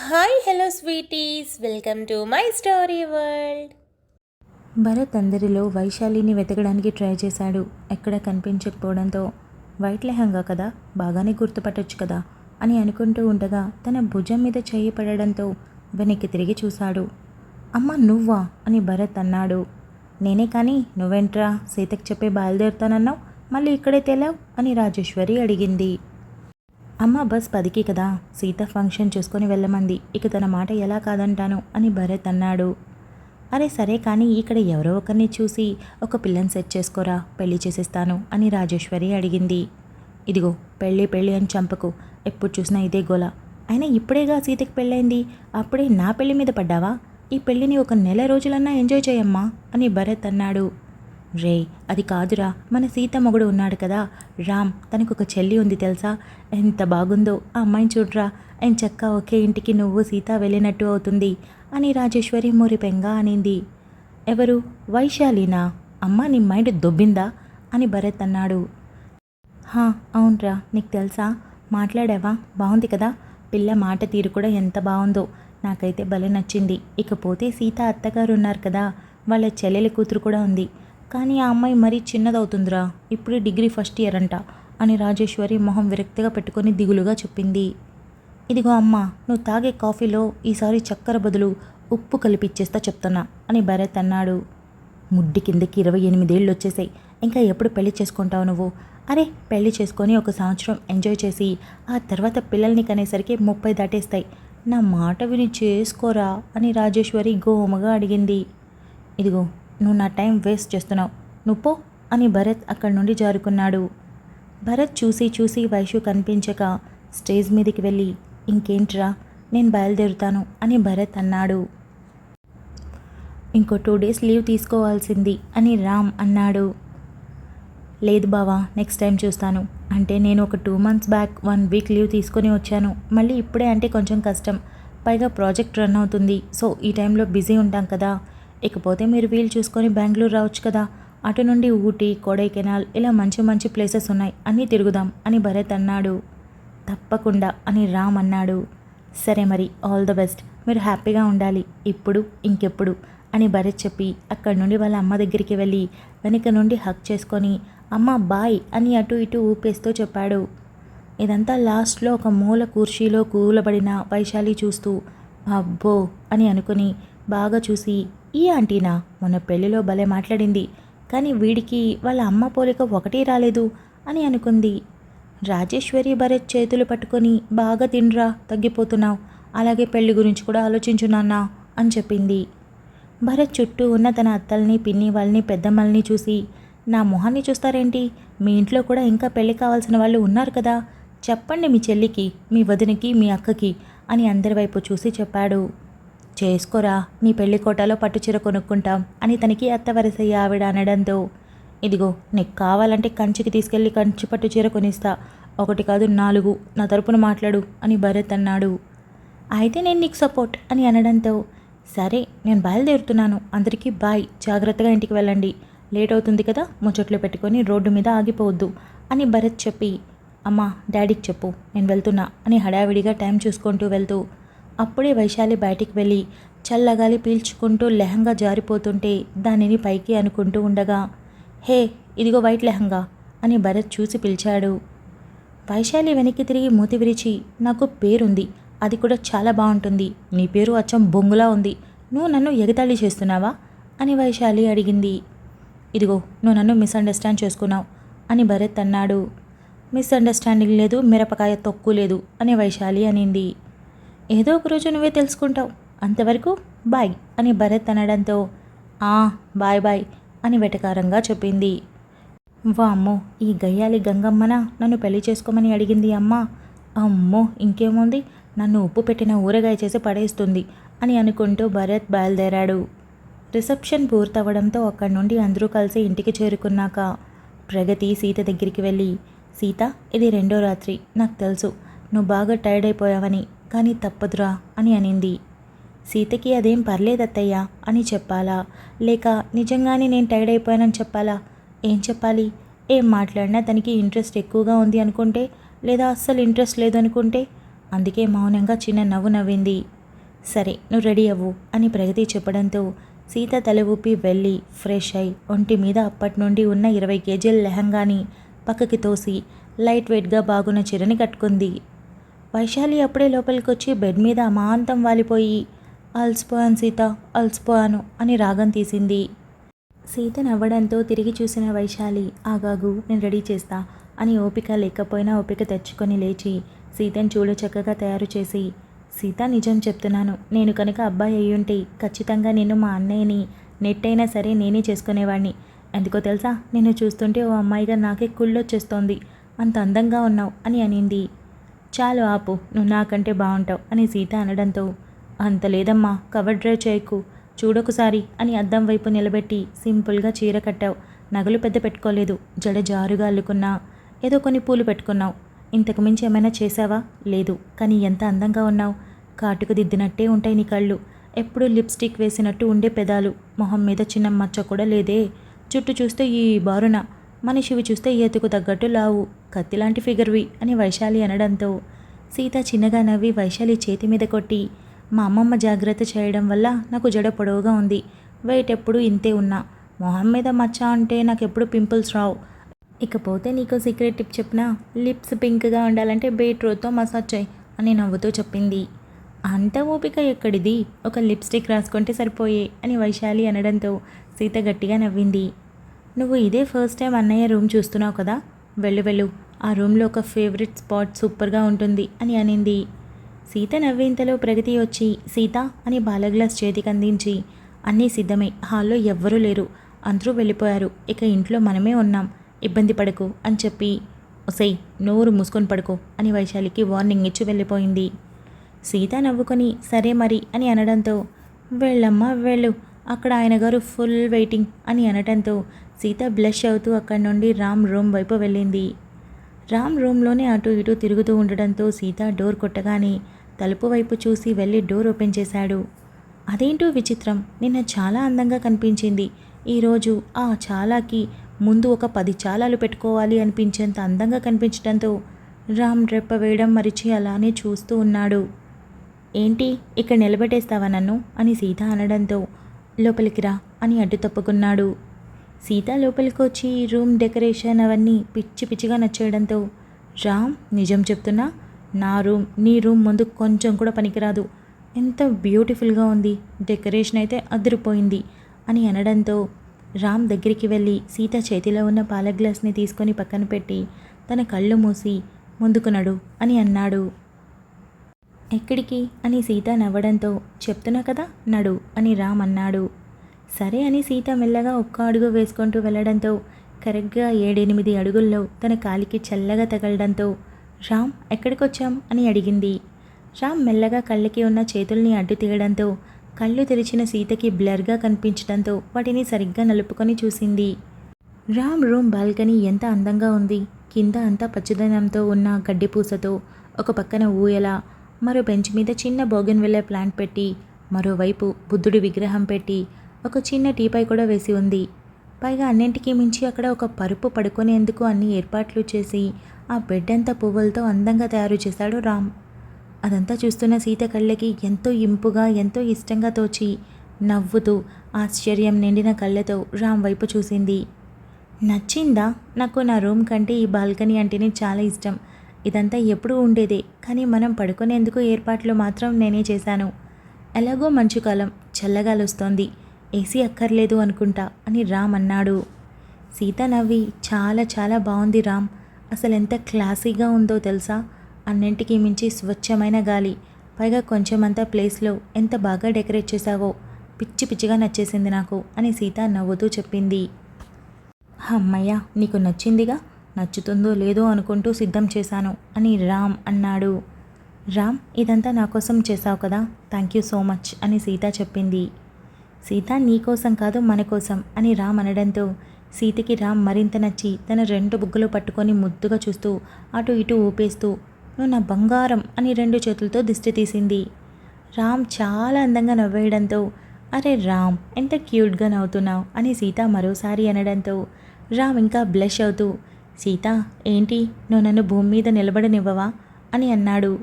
Hi hello sweeties, welcome to my story world. Bharat అందరిలో వైశాలిని వెతకడానికి try చేశాడు. ఎక్కడ కనిపించకపోవడంతో వైట్ లెహంగా కదా, బాగానే గుర్తుపట్టొచ్చు కదా అని అనుకుంటూ ఉండగా తన భుజం మీద చెయ్యి పడడంతో వెనక్కి తిరిగి చూశాడు. అమ్మ నువ్వా అని భరత్ అన్నాడు. నేనే కానీ నువ్వేంట్రా సీతకు చెప్పి బయలుదేరుతానన్నావు, మళ్ళీ ఇక్కడే తేలావు అని రాజేశ్వరి అడిగింది. అమ్మ బస్ 10కి కదా, సీత ఫంక్షన్ చూసుకొని వెళ్ళమంది, ఇక తన మాట ఎలా కాదంటాను అని భరత్ అన్నాడు. అరే సరే కానీ ఇక్కడ ఎవరో ఒకరిని చూసి ఒక పిల్లని సెట్ చేసుకోరా, పెళ్లి చేసేస్తాను అని రాజేశ్వరి అడిగింది. ఇదిగో పెళ్ళి పెళ్ళి అని చంపకు, ఎప్పుడు చూసినా ఇదే గోల. అయినా ఇప్పుడేగా సీతకి పెళ్ళైంది, అప్పుడే నా పెళ్లి మీద పడ్డావా? ఈ పెళ్ళిని ఒక నెల రోజులన్నా ఎంజాయ్ చేయమ్మా అని భరత్ అన్నాడు. రే అది కాదురా, మన సీత మొగుడు ఉన్నాడు కదా రామ్, తనకు ఒక చెల్లి ఉంది తెలుసా, ఎంత బాగుందో ఆ అమ్మాయిని చూడ్రా, చక్క ఒకే ఇంటికి నువ్వు సీత వెళ్ళినట్టు అవుతుంది అని రాజేశ్వరి మురిపెంగా అనింది. ఎవరు? వైశాలినా? అమ్మ నీ మైండ్ దొబ్బిందా అని భరత్ అన్నాడు. హా అవునరా, నీకు తెలుసా, మాట్లాడావా, బాగుంది కదా, పిల్ల మాట తీరు కూడా ఎంత బాగుందో, నాకైతే భలే నచ్చింది. ఇకపోతే సీత అత్తగారు ఉన్నారు కదా, వాళ్ళ చెల్లెలి కూతురు కూడా ఉంది, కానీ ఆ అమ్మాయి మరీ చిన్నదవుతుందిరా, ఇప్పుడే డిగ్రీ ఫస్ట్ ఇయర్ అంట అని రాజేశ్వరి మొహం విరక్తిగా పెట్టుకొని దిగులుగా చెప్పింది. ఇదిగో అమ్మ, నువ్వు తాగే కాఫీలో ఈసారి చక్కెర బదులు ఉప్పు కలిపిచ్చేస్తా చెప్తున్నా అని భరత్ అన్నాడు. ముడ్డి కిందకి 28 ఏళ్ళు వచ్చేసాయి, ఇంకా ఎప్పుడు పెళ్లి చేసుకుంటావు నువ్వు? అరే పెళ్లి చేసుకొని 1 సంవత్సరం ఎంజాయ్ చేసి ఆ తర్వాత పిల్లల్ని కనేసరికి 30 దాటేస్తాయి, నా మాట విని చేసుకోరా అని రాజేశ్వరి గోముగా అడిగింది. ఇదిగో నువ్వు నా టైం వేస్ట్ చేస్తున్నావు, నువ్వు పో అని భరత్ అక్కడి నుండి జారుకున్నాడు. భరత్ చూసి చూసి వైషు కనిపించక స్టేజ్ మీదకి వెళ్ళి ఇంకేంట్రా నేను బయలుదేరుతాను అని భరత్ అన్నాడు. ఇంకో 2 డేస్ లీవ్ తీసుకోవాల్సింది అని రామ్ అన్నాడు. లేదు బావా, నెక్స్ట్ టైం చూస్తాను, అంటే నేను ఒక 2 months బ్యాక్ 1 వీక్ లీవ్ తీసుకొని వచ్చాను, మళ్ళీ ఇప్పుడే అంటే కొంచెం కష్టం, పైగా ప్రాజెక్ట్ రన్ అవుతుంది, సో ఈ టైంలో బిజీ ఉంటాం కదా, ఇకపోతే మీరు వీలు చూసుకొని బెంగళూరు రావచ్చు కదా, అటు నుండి ఊటీ కొడైకెనాల్ ఇలా మంచి మంచి ప్లేసెస్ ఉన్నాయి, అన్నీ తిరుగుదాం అని భరత్ అన్నాడు. తప్పకుండా అని రామ్ అన్నాడు. సరే మరి ఆల్ ద బెస్ట్, మీరు హ్యాపీగా ఉండాలి ఇప్పుడు ఇంకెప్పుడు అని భరత్ చెప్పి అక్కడి నుండి వాళ్ళ అమ్మ దగ్గరికి వెళ్ళి వెనుక నుండి హక్ చేసుకొని అమ్మ బాయ్ అని అటు ఇటు ఊపేస్తూ చెప్పాడు. ఇదంతా లాస్ట్లో ఒక మూల కుర్చీలో కూలబడిన వైశాలి చూస్తూ అబ్బో అని అనుకుని బాగా చూసి ఈ ఆంటీనా, మొన్న పెళ్లిలో భలే మాట్లాడింది, కానీ వీడికి వాళ్ళ అమ్మ పోలిక ఒకటి రాలేదు అని అనుకుంది. రాజేశ్వరి భరత్ చేతులు పట్టుకొని బాగా తినరా, తగ్గిపోతున్నావు, అలాగే పెళ్లి గురించి కూడా ఆలోచించున్నానా అని చెప్పింది. భరత్ చుట్టూ ఉన్న తన అత్తల్ని పిన్ని వాళ్ళని పెద్దమ్మల్ని చూసి నా మొహాన్ని చూస్తారేంటి, మీ ఇంట్లో కూడా ఇంకా పెళ్లి కావాల్సిన వాళ్ళు ఉన్నారు కదా, చెప్పండి మీ చెల్లికి, మీ వదినకి, మీ అక్కకి అని అందరి వైపు చూసి చెప్పాడు. చేసుకోరా, నీ పెళ్లి కోటాలో పట్టుచీర కొనుక్కుంటాం అని తనకి అత్త వరసయ్య ఆవిడ అనడంతో ఇదిగో నీకు కావాలంటే కంచికి తీసుకెళ్ళి కంచి పట్టు చీర కొనిస్తా, 1 కాదు 4, నా తరపున మాట్లాడు అని భరత్ అన్నాడు. అయితే నేను నీకు సపోర్ట్ అని అనడంతో సరే నేను బయలుదేరుతున్నాను, అందరికీ బాయ్, జాగ్రత్తగా ఇంటికి వెళ్ళండి, లేట్ అవుతుంది కదా, ముచ్చట్లు పెట్టుకొని రోడ్డు మీద ఆగిపోవద్దు అని భరత్ చెప్పి అమ్మ డాడీకి చెప్పు నేను వెళ్తున్నా అని హడావిడిగా టైం చూసుకుంటూ వెళ్తూ అప్పుడే వైశాలి బయటికి వెళ్ళి చల్లగాలి పీల్చుకుంటూ లెహంగా జారిపోతుంటే దానిని పైకి అనుకుంటూ ఉండగా హే ఇదిగో వైట్ లెహంగా అని భరత్ చూసి పిలిచాడు. వైశాలి వెనక్కి తిరిగి మూతి విరిచి నాకు పేరుంది, అది కూడా చాలా బాగుంటుంది, నీ పేరు అచ్చం బొంగులా ఉంది, నువ్వు నన్ను ఎగతాళి చేస్తున్నావా అని వైశాలి అడిగింది. ఇదిగో నువ్వు నన్ను మిస్అండర్స్టాండ్ చేసుకున్నావు అని భరత్ అన్నాడు. మిస్అండర్స్టాండింగ్ లేదు, మిరపకాయ తొక్కు లేదు అని వైశాలి అనింది. ఏదో ఒక రోజు నువ్వే తెలుసుకుంటావు, అంతవరకు బాయ్ అని భరత్ అనడంతో బాయ్ బాయ్ అని వెటకారంగా చెప్పింది. వామ్మో, ఈ గయ్యాలి గంగమ్మన నన్ను పెళ్లి చేసుకోమని అడిగింది అమ్మ, అమ్మో ఇంకేముంది, నన్ను ఉప్పు పెట్టిన ఊరగాయ చేసి పడేస్తుంది అని అనుకుంటూ భరత్ బయలుదేరాడు. రిసెప్షన్ పూర్తవడంతో అక్కడి నుండి అందరూ కలిసి ఇంటికి చేరుకున్నాక ప్రగతి సీత దగ్గరికి వెళ్ళి సీత ఇది 2వ రాత్రి, నాకు తెలుసు నువ్వు బాగా టైర్డ్ అయిపోయావని, కానీ తప్పదురా అని అనింది. సీతకి అదేం పర్లేదత్తయ్యా అని చెప్పాలా, లేక నిజంగానే నేను టైర్డ్ అయిపోయానని చెప్పాలా, ఏం చెప్పాలి, ఏం మాట్లాడినా తనకి ఇంట్రెస్ట్ ఎక్కువగా ఉంది అనుకుంటే, లేదా అస్సలు ఇంట్రెస్ట్ లేదనుకుంటే, అందుకే మౌనంగా చిన్న నవ్వు నవ్వింది. సరే నువ్వు రెడీ అవ్వు అని ప్రగతి చెప్పడంతో సీత తల ఊపి వెళ్ళి ఫ్రెష్ అయి ఒంటి మీద అప్పటి నుండి ఉన్న 20 కేజీల లెహంగాని పక్కకి తోసి లైట్ వెయిట్గా బాగున్న చీరని కట్టుకుంది. వైశాలి అప్పుడే లోపలికొచ్చి బెడ్ మీద అమాంతం వాలిపోయి అలసిపోయాను సీత, అలసిపోయాను అని రాగం తీసింది. సీత నవ్వడంతో తిరిగి చూసిన వైశాలి ఆగాగు నేను రెడీ చేస్తా అని ఓపిక లేకపోయినా ఓపిక తెచ్చుకొని లేచి సీతను చూడ చక్కగా తయారు చేసి, సీత నిజం చెప్తున్నాను, నేను కనుక అబ్బాయి అయ్యుంటే ఖచ్చితంగా నేను మా అన్నయ్యని నెట్టయినా సరే నేనే చేసుకునేవాడిని. ఎందుకో తెలుసా, నిన్ను చూస్తుంటే ఓ అమ్మాయిగా నాకే కుళ్ళొచ్చేస్తోంది, అంత అందంగా ఉన్నావు అని అనింది. చాలు ఆపు, నువ్వు నాకంటే బాగుంటావు అని సీత అనడంతో, అంత లేదమ్మా, కవర్ డ్రైవ్ చేయకు, చూడొకసారి అని అద్దం వైపు నిలబెట్టి సింపుల్గా చీర కట్టావు, నగలు పెద్ద పెట్టుకోలేదు, జడ జారుగా అల్లుకున్నా, ఏదో కొన్ని పూలు పెట్టుకున్నావు, ఇంతకు మించి ఏమైనా చేసావా? లేదు, కానీ ఎంత అందంగా ఉన్నావు, కాటుకు దిద్దినట్టే ఉంటాయి నీ కళ్ళు, ఎప్పుడూ లిప్స్టిక్ వేసినట్టు ఉండే పెదాలు, మొహం మీద చిన్న మచ్చ కూడా లేదే, చుట్టూ చూస్తే ఈ బారున, మనిషివి చూస్తే ఎత్తుకు తగ్గట్టు లావు, కత్తిలాంటి ఫిగర్వి అని వైశాలి అనడంతో సీత చిన్నగా నవ్వి వైశాలి చేతి మీద కొట్టి, మా అమ్మమ్మ జాగ్రత్త చేయడం వల్ల నాకు జడ పొడవుగా ఉంది, వెయిట్ ఎప్పుడు ఇంతే ఉన్నా, మొహం మీద మచ్చ అంటే నాకు ఎప్పుడు పింపుల్స్ రావు, ఇకపోతే నీకు సీక్రెట్ టిప్ చెప్పినా, లిప్స్ పింక్గా ఉండాలంటే బీట్రూట్తో మసాజ్ చేయి అని నవ్వుతూ చెప్పింది. అంత ఓపిక ఎక్కడిది, ఒక లిప్స్టిక్ రాసుకుంటే సరిపోయే అని వైశాలి అనడంతో సీత గట్టిగా నవ్వింది. నువ్వు ఇదే ఫస్ట్ టైం అన్నయ్య రూమ్ చూస్తున్నావు కదా, వెళ్ళు, ఆ రూమ్లో ఒక ఫేవరెట్ స్పాట్ సూపర్గా ఉంటుంది అని అనింది. సీత నవ్వేంతలో ప్రగతి వచ్చి సీత అని బాలగ్లాస్ చేతికి అందించి, అన్నీ సిద్ధమే, హాల్లో ఎవ్వరూ లేరు, అందరూ వెళ్ళిపోయారు, ఇక ఇంట్లో మనమే ఉన్నాం, ఇబ్బంది పడకు అని చెప్పి, ఒసై నోరు మూసుకొని పడుకో అని వైశాలికి వార్నింగ్ ఇచ్చి వెళ్ళిపోయింది. సీత నవ్వుకొని సరే మరి అని అనడంతో, వెళ్ళమ్మా వెళ్ళు, అక్కడ ఆయన గారు ఫుల్ వెయిటింగ్ అని అనడంతో సీత బ్లష్ అవుతూ అక్కడి నుండి రామ్ రూమ్ వైపు వెళ్ళింది. రామ్ రూమ్లోనే అటు ఇటు తిరుగుతూ ఉండడంతో సీత డోర్ కొట్టగానే తలుపు వైపు చూసి వెళ్ళి డోర్ ఓపెన్ చేశాడు. అదేంటో విచిత్రం, నిన్న చాలా అందంగా కనిపించింది, ఈరోజు ఆ చాలాకి ముందు ఒక 10 చాలాలు పెట్టుకోవాలి అనిపించేంత అందంగా కనిపించడంతో రామ్ రెప్ప వేయడం మరిచి అలానే చూస్తూ ఉన్నాడు. ఏంటి ఇక్కడ నిలబెట్టేస్తావా నన్ను అని సీత అనడంతో, లోపలికి రా అని అడ్డు తప్పుకున్నాడు. సీత లోపలికి వచ్చి రూమ్ డెకరేషన్ అవన్నీ పిచ్చి పిచ్చిగా నచ్చేయడంతో, రామ్ నిజం చెప్తున్నా, నా రూమ్ నీ రూమ్ ముందు కొంచెం కూడా పనికిరాదు, ఎంత బ్యూటిఫుల్గా ఉంది, డెకరేషన్ అయితే అదిరిపోయింది అని అనడంతో రామ్ దగ్గరికి వెళ్ళి సీత చేతిలో ఉన్న పాల గ్లాస్ని తీసుకొని పక్కన పెట్టి తన కళ్ళు మూసి ముందుకు నడు అని అన్నాడు. ఎక్కడికి అని సీత నవ్వడంతో, చెప్తున్నా కదా నడు అని రామ్ అన్నాడు. సరే అని సీత మెల్లగా ఒక్క అడుగు వేసుకుంటూ వెళ్ళడంతో కరెక్ట్గా 7-8 అడుగుల్లో తన కాలికి చల్లగా తగలడంతో, రామ్ ఎక్కడికొచ్చాం అని అడిగింది. రామ్ మెల్లగా కళ్ళకి ఉన్న చేతుల్ని అడ్డు తీయడంతో కళ్ళు తెరిచిన సీతకి బ్లర్గా కనిపించడంతో వాటిని సరిగ్గా నలుపుకొని చూసింది. రామ్ రూమ్ బాల్కనీ ఎంత అందంగా ఉంది, కింద అంతా పచ్చదనంతో ఉన్న గడ్డిపూసతో ఒక పక్కన ఊయల, మరో బెంచ్ మీద చిన్న బోగన్విల్లే ప్లాంట్ పెట్టి, మరోవైపు బుద్ధుడి విగ్రహం పెట్టి ఒక చిన్న టీపై కూడా వేసి ఉంది. పైగా అన్నింటికీ మించి అక్కడ ఒక పరుపు పడుకునేందుకు అన్ని ఏర్పాట్లు చేసి ఆ బెడ్ అంతా పువ్వులతో అందంగా తయారు చేశాడు రామ్. అదంతా చూస్తున్న సీత కళ్ళకి ఎంతో ఇంపుగా ఎంతో ఇష్టంగా తోచి నవ్వుతూ ఆశ్చర్యం నిండిన కళ్ళతో రామ్ వైపు చూసింది. నచ్చిందా? నాకు నా రూమ్ కంటే ఈ బాల్కనీ అంటేనే చాలా ఇష్టం, ఇదంతా ఎప్పుడూ ఉండేదే, కానీ మనం పడుకునేందుకు ఏర్పాట్లు మాత్రం నేనే చేశాను. ఎలాగో మంచు కాలం, చల్లగాలొస్తోంది, ఏసీ అక్కర్లేదు అనుకుంటా అని రామ్ అన్నాడు. సీత నవ్వి చాలా చాలా బాగుంది రామ్, అసలు ఎంత క్లాసీగా ఉందో తెలుసా, అన్నింటికీ మించి స్వచ్ఛమైన గాలి, పైగా కొంచెమంతా ప్లేస్లో ఎంత బాగా డెకరేట్ చేశావో, పిచ్చి పిచ్చిగా నచ్చేసింది నాకు అని సీత నవ్వుతూ చెప్పింది. అమ్మయ్య, నీకు నచ్చిందిగా, నచ్చుతుందో లేదో అనుకుంటూ సిద్ధం చేశాను అని రామ్ అన్నాడు. రామ్ ఇదంతా నా కోసం చేశావు కదా, థ్యాంక్ యూ సో మచ్ అని సీత చెప్పింది. సీత నీకోసం కాదు మన కోసం అని రామ్ అనడంతో సీతకి రామ్ మరింత నచ్చి తన 2 బుగ్గలు పట్టుకొని ముద్దుగా చూస్తూ అటు ఇటు ఊపేస్తూ, నువ్వు నా బంగారం అని 2 చేతులతో దిష్టి తీసింది. రామ్ చాలా అందంగా నవ్వేయడంతో, అరే రామ్ ఎంత క్యూట్గా నవ్వుతున్నావు అని సీత మరోసారి అనడంతో రామ్ ఇంకా బ్లష్ అవుతూ, సీత ఏంటి నువ్వు నన్ను భూమి మీద నిలబడనివ్వవా అని అన్నాడు.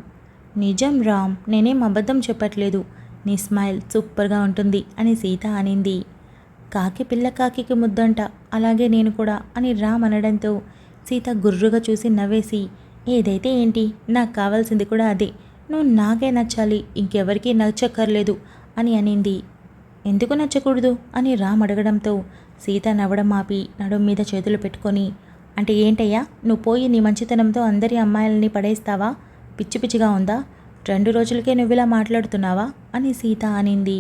నిజం రామ్, నేనేం అబద్ధం చెప్పట్లేదు, నీ స్మైల్ సూపర్గా ఉంటుంది అని సీత అనింది. కాకి పిల్ల కాకికి ముద్దంట, అలాగే నేను కూడా అని రామ్ అనడంతో సీత గుర్రుగా చూసి నవ్వేసి, ఏదైతే ఏంటి, నాకు కావాల్సింది కూడా అదే, నువ్వు నాకే నచ్చాలి, ఇంకెవరికీ నచ్చక్కర్లేదు అని అనింది. ఎందుకు నచ్చకూడదు అని రామ్ అడగడంతో సీత నవ్వడం ఆపి నడుం మీద చేతులు పెట్టుకొని, అంటే ఏంటయ్యా, నువ్వు పోయి నీ మంచితనంతో అందరి అమ్మాయిలని పడేస్తావా, పిచ్చి పిచ్చిగా ఉందా, 2 రోజులకే నువ్విలా మాట్లాడుతున్నావా అని సీత అనింది.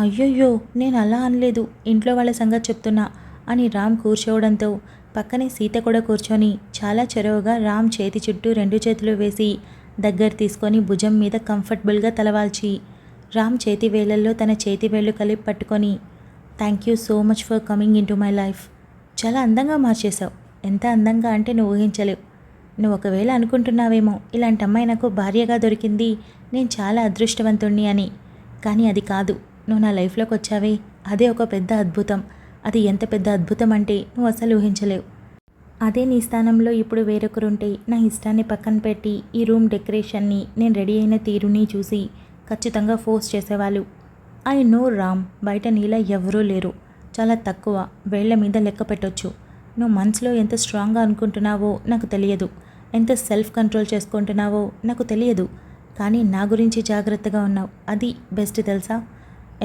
అయ్యయ్యో, నేను అలా అనలేదు, ఇంట్లో వాళ్ళ సంగతి చెప్తున్నా అని రామ్ కూర్చోవడంతో పక్కనే సీత కూడా కూర్చొని చాలా చొరవగా రామ్ చేతి చుట్టూ 2 చేతులు వేసి దగ్గర తీసుకొని భుజం మీద కంఫర్టబుల్గా తలవాల్చి రామ్ చేతి వేళ్ళల్లో తన చేతి వేళ్ళు కలిపి పట్టుకొని, thank you so much for coming in to my life, చాలా అందంగా మార్చేశావు, ఎంత అందంగా అంటే నువ్వు ఊహించలేవు. నువ్వు ఒకవేళ అనుకుంటున్నావేమో ఇలాంటి అమ్మాయి నాకు భార్యగా దొరికింది, నేను చాలా అదృష్టవంతుణ్ణి అని, కానీ అది కాదు, నువ్వు నా లైఫ్లోకి వచ్చావే అదే ఒక పెద్ద అద్భుతం. అది ఎంత పెద్ద అద్భుతం అంటే నువ్వు అసలు ఊహించలేవు. అదే నీ స్థానంలో ఇప్పుడు వేరొకరుంటే నా ఇష్టాన్ని పక్కన పెట్టి ఈ రూమ్ డెకరేషన్ని నేను రెడీ అయిన తీరుని చూసి ఖచ్చితంగా ఫోర్స్ చేసేవాళ్ళు. ఐ నో రామ్, బయట నీలా ఎవరూ లేరు, చాలా తక్కువ, వేళ్ల మీద లెక్క పెట్టొచ్చు. నువ్వు మనసులో ఎంత స్ట్రాంగ్గా అనుకుంటున్నావో నాకు తెలియదు, ఎంత సెల్ఫ్ కంట్రోల్ చేసుకుంటున్నావో నాకు తెలియదు, కానీ నా గురించి జాగ్రత్తగా ఉన్నావు, అది బెస్ట్ తెలుసా.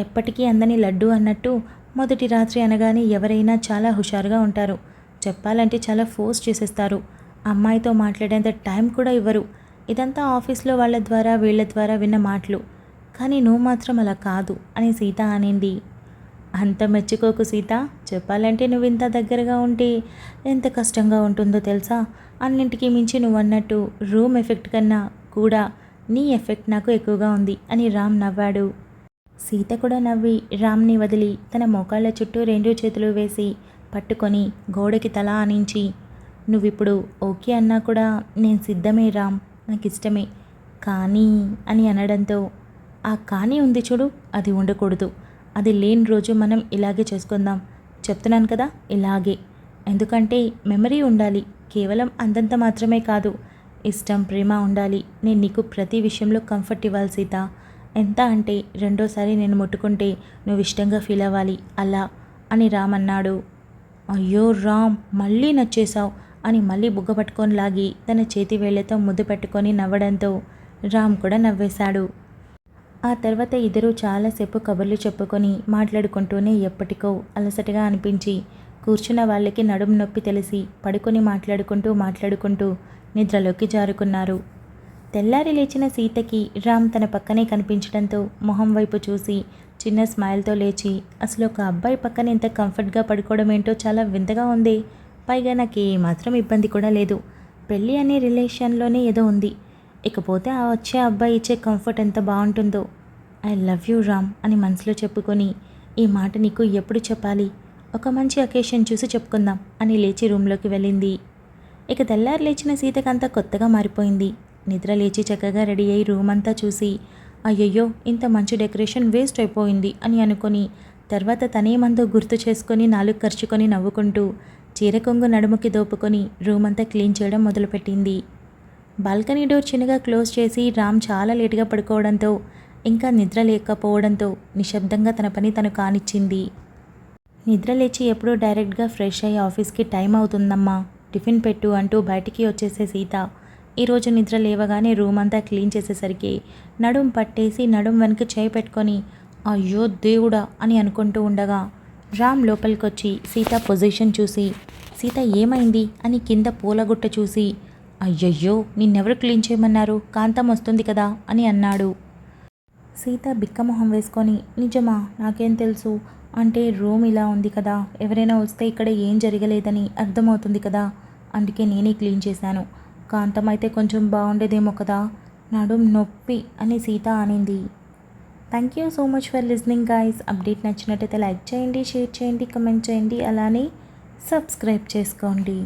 ఎప్పటికీ అందని లడ్డు అన్నట్టు మొదటి రాత్రి అనగానే ఎవరైనా చాలా హుషారుగా ఉంటారు, చెప్పాలంటే చాలా ఫోర్స్ చేసేస్తారు, అమ్మాయితో మాట్లాడేంత టైం కూడా ఇవ్వరు. ఇదంతా ఆఫీస్లో వాళ్ళ ద్వారా వీళ్ళ ద్వారా విన్న మాటలు, కానీ నువ్వు మాత్రం అలా కాదు అని సీత అనింది. అంత మెచ్చుకోకు సీత, చెప్పాలంటే నువ్వు ఇంత దగ్గరగా ఉంటే ఎంత కష్టంగా ఉంటుందో తెలుసా. అన్నింటికీ మించి నువ్వు అన్నట్టు రూమ్ ఎఫెక్ట్ కన్నా కూడా నీ ఎఫెక్ట్ నాకు ఎక్కువగా ఉంది అని రామ్ నవ్వాడు. సీత కూడా నవ్వి రామ్ని వదిలి తన మోకాళ్ళ చుట్టూ 2 చేతులు వేసి పట్టుకొని గోడకి తల ఆనించి, నువ్విప్పుడు ఓకే అన్నా కూడా నేను సిద్ధమే రామ్, నాకు ఇష్టమే, కానీ అని అనడంతో, ఆ కానీ ఉంది చూడు, అది ఉండకూడదు, అది లేని రోజు మనం ఇలాగే చేసుకుందాం, చెప్తున్నాను కదా ఇలాగే, ఎందుకంటే మెమరీ ఉండాలి, కేవలం అంతంత మాత్రమే కాదు, ఇష్టం ప్రేమ ఉండాలి. నేను నీకు ప్రతి విషయంలో కంఫర్ట్ ఇవ్వాలి సీత, ఎంత అంటే రెండోసారి నేను ముట్టుకుంటే నువ్వు ఇష్టంగా ఫీల్ అవ్వాలి అలా అని రామ్ అన్నాడు. అయ్యో రామ్, మళ్ళీ నచ్చేశావు అని మళ్ళీ బుగ్గ పట్టుకొని లాగి తన చేతి వేళ్లతో ముద్దు పెట్టుకొని నవ్వడంతో రామ్ కూడా నవ్వేశాడు. ఆ తర్వాత ఇద్దరూ చాలాసేపు కబుర్లు చెప్పుకొని మాట్లాడుకుంటూనే ఎప్పటికో అలసటగా అనిపించి కూర్చున్న వాళ్ళకి నడుము నొప్పి తెలిసి పడుకొని మాట్లాడుకుంటూ నిద్రలోకి జారుకున్నారు. తెల్లారి లేచిన సీతకి రామ్ తన పక్కనే కనిపించడంతో మొహం వైపు చూసి చిన్న స్మైల్తో లేచి, అసలు ఒక అబ్బాయి పక్కన ఇంత కంఫర్ట్గా పడుకోవడం ఏంటో చాలా వింతగా ఉంది, పైగా నాకు ఏమాత్రం ఇబ్బంది కూడా లేదు, పెళ్ళి అనే రిలేషన్లోనే ఏదో ఉంది, ఇకపోతే ఆ వచ్చే అబ్బాయి ఇచ్చే కంఫర్ట్ ఎంత బాగుంటుందో. ఐ లవ్ యూ రామ్ అని మనసులో చెప్పుకొని, ఈ మాట నీకు ఎప్పుడు చెప్పాలి, ఒక మంచి అకేషన్ చూసి చెప్పుకుందాం అని లేచి రూమ్లోకి వెళ్ళింది. ఇక తెల్లారి లేచిన సీతకంతా కొత్తగా మారిపోయింది. నిద్ర లేచి చక్కగా రెడీ అయ్యి రూమ్ అంతా చూసి, అయ్యయ్యో ఇంత మంచి డెకరేషన్ వేస్ట్ అయిపోయింది అని అనుకొని తర్వాత తనేమందో గుర్తు చేసుకొని నాలుగు ఖర్చుకొని నవ్వుకుంటూ చీర కొంగు నడుముకి దోపుకొని రూమ్ అంతా క్లీన్ చేయడం మొదలుపెట్టింది. బాల్కనీ డోర్ చిన్నగా క్లోజ్ చేసి రామ్ చాలా లేటుగా పడుకోవడంతో ఇంకా నిద్ర లేకపోవడంతో నిశ్శబ్దంగా తన పని తను కానిచ్చింది. నిద్ర లేచి ఎప్పుడూ డైరెక్ట్గా ఫ్రెష్ అయ్యి ఆఫీస్కి టైం అవుతుందమ్మా, టిఫిన్ పెట్టు అంటూ బయటికి వచ్చేసే సీత ఈరోజు నిద్ర లేవగానే రూమ్ అంతా క్లీన్ చేసేసరికి నడుం పట్టేసి నడుం వెనక్కి చేయి పెట్టుకొని అయ్యో దేవుడా అని అనుకుంటూ ఉండగా రామ్ లోపలికొచ్చి సీత పొజిషన్ చూసి, సీత ఏమైంది అని కింద పూలగుట్ట చూసి, అయ్యయ్యో నిన్నెవరు క్లీన్ చేయమన్నారు, కాంతం వస్తుంది కదా అని అన్నాడు. సీత బిక్కమొహం వేసుకొని, నిజమా, నాకేం తెలుసు, అంటే రూమ్ ఇలా ఉంది కదా, ఎవరైనా వస్తే ఇక్కడ ఏం జరగలేదని అర్థమవుతుంది కదా, అందుకే నేనే క్లీన్ చేశాను, కాంతం అయితే కొంచెం బాగుండేదేమో కదా, నడుం నొప్పి అని సీత అనింది. Thank you so much for listening guys. Update నచ్చినట్టయితే లైక్ చేయండి, షేర్ చేయండి, కమెంట్ చేయండి, అలానే సబ్స్క్రైబ్ చేసుకోండి.